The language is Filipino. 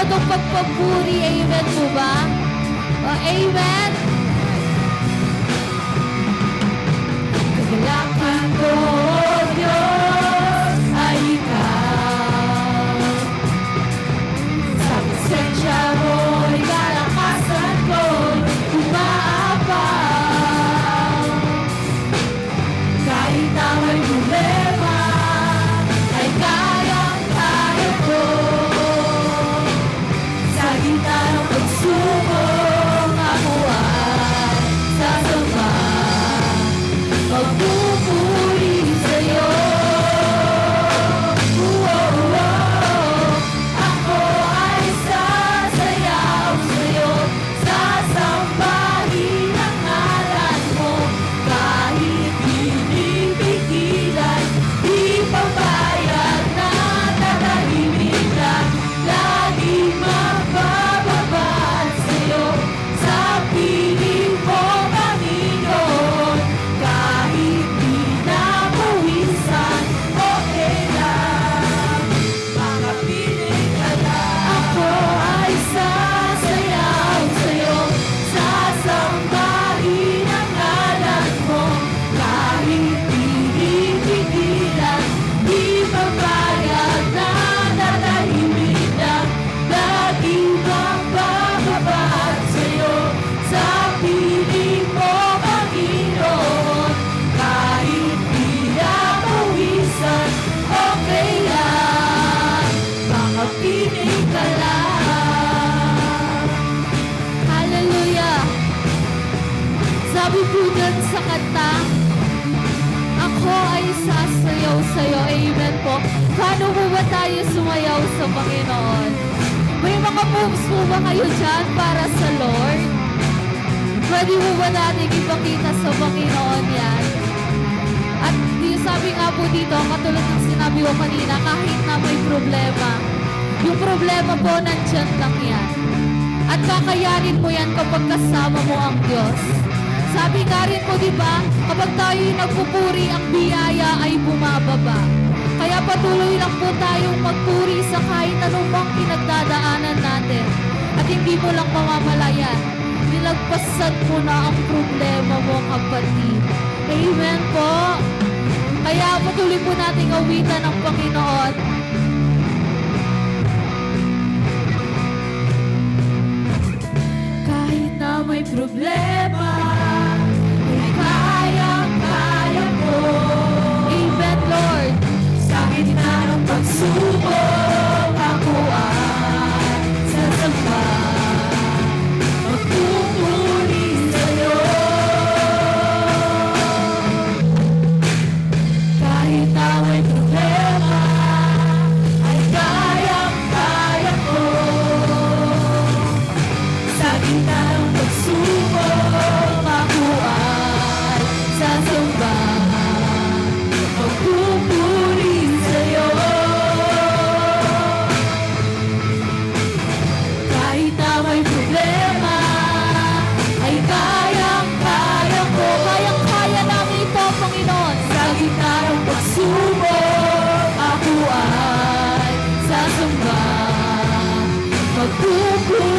itong pagpapuri. Amen po ba? Amen. Kagalakan ko, Diyos, ay ikaw. Sa presensya mo'y kalakasan ko'y umaapaw. Kahit na may problema, ay kayang-kaya ko. Sa gitna ng pagsubok, ako ay sasamba. Magpupuri sa'yo. Ako ay sasayaw sa'yo. Sasambahin ang ngalan mo. Kahit pinipigilan, di papayag na tatahimik lang. Laging magbababad sa'yo. Sa piling mo, Panginoon. Kahit di napawisan, okay lang. Makapiling ka lang. Ako ay sasayaw sa'yo. Sasambahin ang ngalan mo. Kahit pinipigilan, di papayag na tatahimik lang. Laging magbababad sa'yo. Sa piling mo, Panginoon. Kahit di napawisan, okay lang. Makapiling ka lang. Hallelujah. Sabi po dyan sa kanta, ako ay sasayaw sa'yo. Amen po. Paano po ba tayo sumayaw sa Panginoon? May mga moves po ba kayo dyan para sa Lord? Pwede mo ba natin ipakita sa Panginoon yan? At sabi nga po dito, katulad ng sinabi ko kanina, kahit na may problema, yung problema po nandyan lang yan. At kakayanin mo yan kapag kasama mo ang Diyos. Sabi nga rin po, di ba, kapag tayo'y nagpupuri, ang biyaya ay bumababa. Kaya patuloy lang po tayong magpuri sa kahit anumang pinagdadaanan natin. At hindi mo lang mamamalayan. Nilagpasan mo na ang problema mo, kapatid. Amen po. Kaya patuloy po nating awitan ang Panginoon. Kahit na may problema, ay kayang-kaya ko. Amen, Lord. Sa gitna ng pagsubok, ako ay sasamba. Magpupuri sa'yo. Kahit na may problema, ay kayang-kaya ko. Sa gitna ng pagsubok, ako ay sasamba. Magpupuri sa'yo. Kahit na may problema, ay kayang-kaya ko. Kayang-kaya namin ito, Panginoon. Sa gitna ng pagsubok, ako ay sasamba. Magpupuri